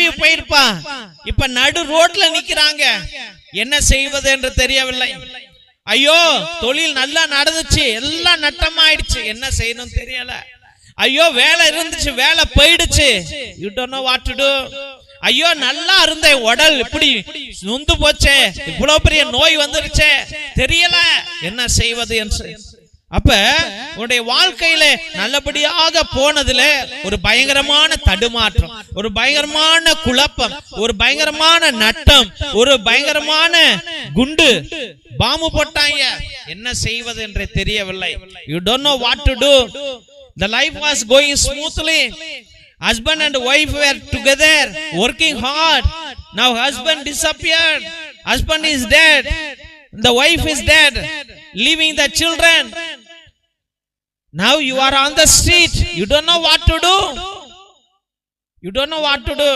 மனைவி போயிருப்பா, இப்ப நடு ரோட்ல நிக்கிறாங்க. என்ன செய்வது என்று தெரியவில்லை. ஐயோ, தொழில் நல்லா நடந்துச்சு, எல்லாம் நட்டமாயிடுச்சு, என்ன செய்யணும் தெரியல. ஐயோ, வேலை இருந்துச்சு, வேலை போயிடுச்சு, you don't know what to to. ஐயோ, நல்லா இருந்த உடல் இப்படி நொந்து போச்சே, இவ்வளவு பெரிய நோய் வந்துருச்சே, தெரியல என்ன செய்வது என்று. அப்ப உன்னுடைய வாழ்க்கையில நல்லபடியாக போனதுல ஒரு பயங்கரமான தடுமாற்றம், ஒரு பயங்கரமான குழப்பம், ஒரு பயங்கரமான நட்டம், ஒரு பயங்கரமான குண்டு பாம்பு போட்டாங்க. என்ன செய்வது என்று தெரியவில்லை. You don't know what to do. The life was going smoothly. Husband and wife were together, working hard. Now husband disappeared. Husband is dead. The wife is dead, leaving the children. Now you are on the street. You don't know what to do. You don't know what to do.